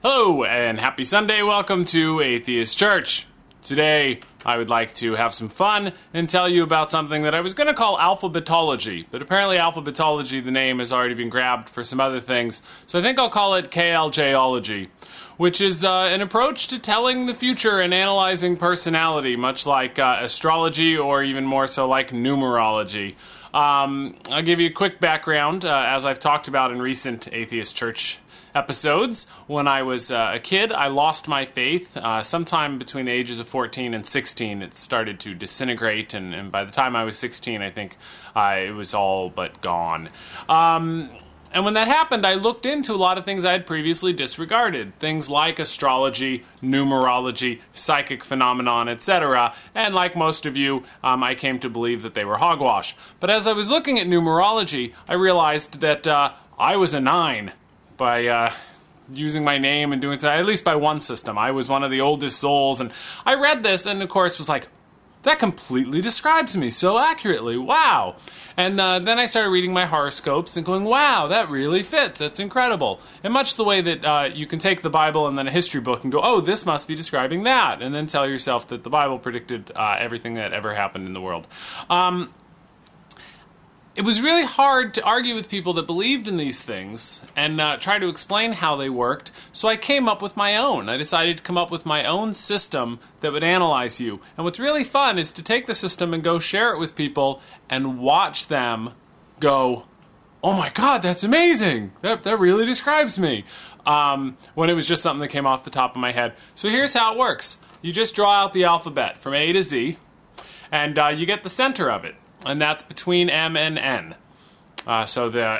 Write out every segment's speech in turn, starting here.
Hello and happy Sunday. Welcome to Atheist Church. Today I would like to have some fun and tell you about something that I was going to call alphabetology, but apparently alphabetology, the name, has already been grabbed for some other things, so I think I'll call it KLJology, which is an approach to telling the future and analyzing personality, much like astrology or even more so like numerology. I'll give you a quick background, as I've talked about in recent Atheist Church episodes. When I was a kid, I lost my faith. Sometime between the ages of 14 and 16, it started to disintegrate, and by the time I was 16, I think it was all but gone. And when that happened, I looked into a lot of things I had previously disregarded. Things like astrology, numerology, psychic phenomenon, etc. And like most of you, I came to believe that they were hogwash. But as I was looking at numerology, I realized that I was a 9. By using my name and doing so, at least by one system. I was one of the oldest souls, and I read this and of course was like, that completely describes me so accurately, wow. And then I started reading my horoscopes and going, wow, that really fits, that's incredible. And much the way that you can take the Bible and then a history book and go, oh, this must be describing that, and then tell yourself that the Bible predicted everything that ever happened in the world. It was really hard to argue with people that believed in these things and try to explain how they worked, so I came up with my own. I decided to come up with my own system that would analyze you. And what's really fun is to take the system and go share it with people and watch them go, oh my God, that's amazing! That really describes me. When it was just something that came off the top of my head. So here's how it works. You just draw out the alphabet from A to Z, and you get the center of it. And that's between M and N. So the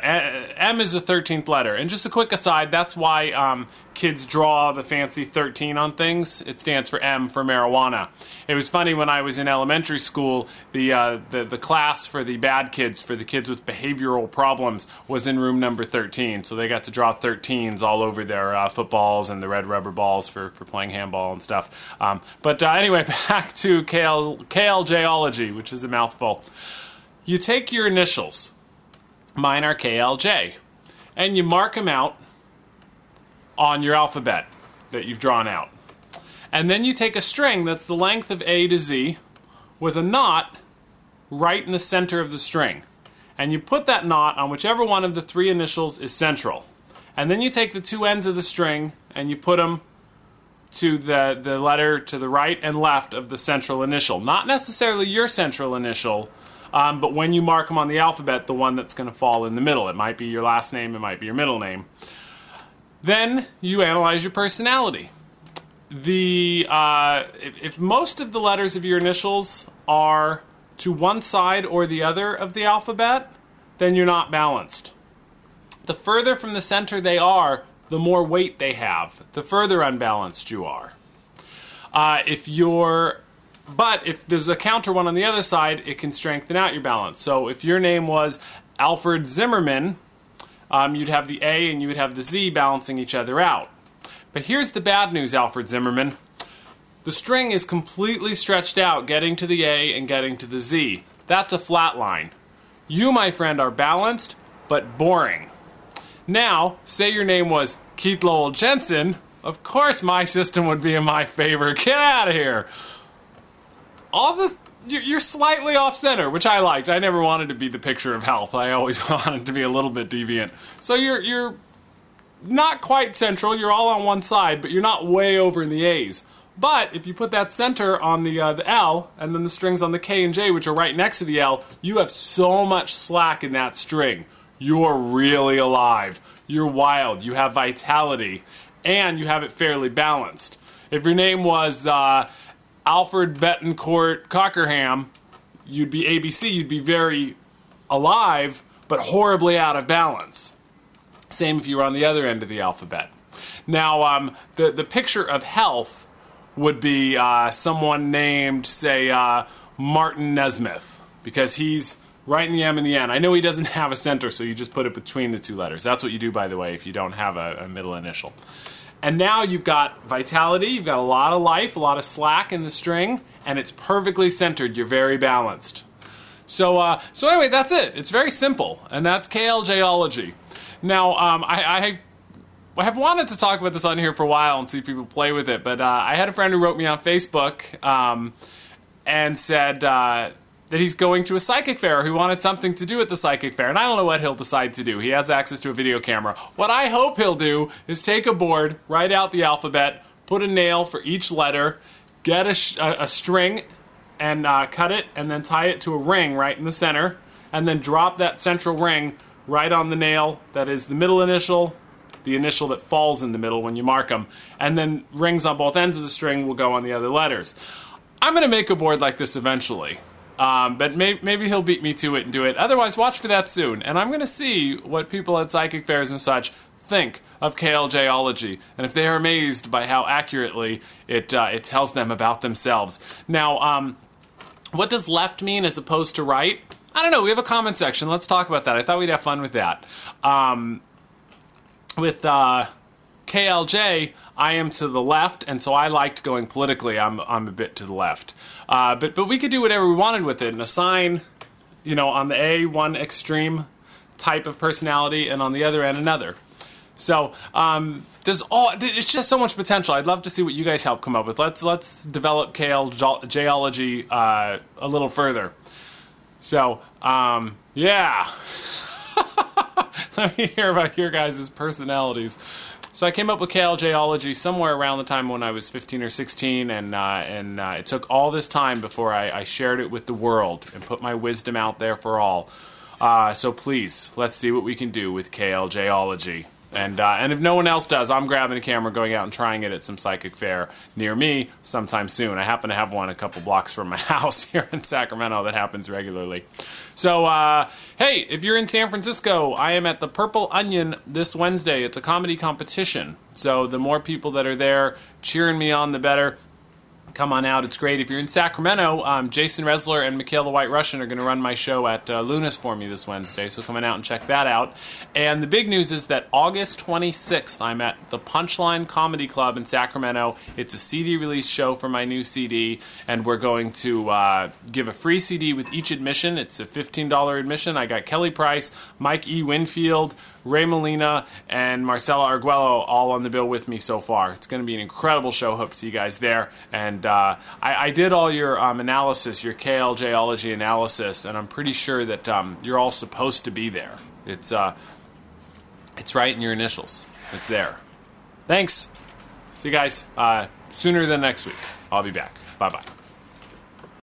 M is the 13th letter. And just a quick aside, that's why kids draw the fancy 13 on things. It stands for M for marijuana. It was funny when I was in elementary school, the class for the bad kids, for the kids with behavioral problems, was in room number 13. So they got to draw 13s all over their footballs and the red rubber balls for playing handball and stuff. But anyway, back to KLJology, which is a mouthful. You take your initials. Mine are KLJ. And you mark them out on your alphabet that you've drawn out. And then you take a string that's the length of A to Z with a knot right in the center of the string. And you put that knot on whichever one of the 3 initials is central. And then you take the 2 ends of the string and you put them to the letter to the right and left of the central initial. Not necessarily your central initial, but when you mark them on the alphabet, the one that's going to fall in the middle. It might be your last name, it might be your middle name. Then you analyze your personality. If most of the letters of your initials are to one side or the other of the alphabet, then you're not balanced. The further from the center they are, the more weight they have, the further unbalanced you are. But if there's a counter one on the other side, it can strengthen out your balance. So if your name was Alfred Zimmerman, you'd have the A and you would have the Z balancing each other out. But here's the bad news, Alfred Zimmerman. The string is completely stretched out, getting to the A and getting to the Z. That's a flat line. You, my friend, are balanced, but boring. Now, say your name was Keith Lowell Jensen, of course my system would be in my favor. Get out of here. You're slightly off center, which I liked. I never wanted to be the picture of health. I always wanted to be a little bit deviant. So you're not quite central. You're all on one side, but you're not way over in the A's. But if you put that center on the L, and then the strings on the K and J, which are right next to the L, you have so much slack in that string. You're really alive. You're wild. You have vitality. And you have it fairly balanced. If your name was Alfred Betancourt Cockerham, you'd be ABC. You'd be very alive, but horribly out of balance. Same if you were on the other end of the alphabet. Now, the picture of health would be someone named, say, Martin Nesmith, because he's right in the M and the N. I know he doesn't have a center, so you just put it between the 2 letters. That's what you do, by the way, if you don't have a middle initial. And now you've got vitality, you've got a lot of life, a lot of slack in the string, and it's perfectly centered. You're very balanced. So anyway, that's it. It's very simple, and that's KLJology. Now, I have wanted to talk about this on here for a while and see if people play with it, but I had a friend who wrote me on Facebook and said that he's going to a psychic fair. He wanted something to do at the psychic fair, and I don't know what he'll decide to do. He has access to a video camera. What I hope he'll do is take a board, write out the alphabet, put a nail for each letter, get a string, and cut it, and then tie it to a ring right in the center, and then drop that central ring right on the nail that is the middle initial, the initial that falls in the middle when you mark them, and then rings on both ends of the string will go on the other letters. I'm going to make a board like this eventually, but maybe he'll beat me to it and do it. Otherwise, watch for that soon, and I'm going to see what people at psychic fairs and such think of KLJology, and if they are amazed by how accurately it tells them about themselves. Now, what does left mean as opposed to right? I don't know. We have a comment section. Let's talk about that. I thought we'd have fun with that. With KLJ, I am to the left, and so I liked going politically. I'm a bit to the left. But we could do whatever we wanted with it and assign, on the A, one extreme type of personality, and on the other end, another. So it's just so much potential. I'd love to see what you guys help come up with. Let's develop KLJology a little further. So, yeah. Let me hear about your guys' personalities. So I came up with KLJology somewhere around the time when I was 15 or 16, and it took all this time before I shared it with the world and put my wisdom out there for all. So please, let's see what we can do with KLJology. And if no one else does, I'm grabbing a camera, going out and trying it at some psychic fair near me sometime soon. I happen to have one a couple blocks from my house here in Sacramento that happens regularly. So, hey, if you're in San Francisco, I am at the Purple Onion this Wednesday. It's a comedy competition. So the more people that are there cheering me on, the better. Come on out. It's great. If you're in Sacramento, Jason Resler and Michaela White-Russian are going to run my show at Lunas for me this Wednesday, so come on out and check that out. And the big news is that August 26th, I'm at the Punchline Comedy Club in Sacramento. It's a CD release show for my new CD, and we're going to give a free CD with each admission. It's a $15 admission. I got Kelly Price, Mike E. Winfield, Ray Molina, and Marcela Arguello all on the bill with me so far. It's going to be an incredible show. Hope to see you guys there. And I did all your analysis, your KLJology analysis, and I'm pretty sure that you're all supposed to be there. It's right in your initials. It's there. Thanks. See you guys sooner than next week. I'll be back. Bye-bye.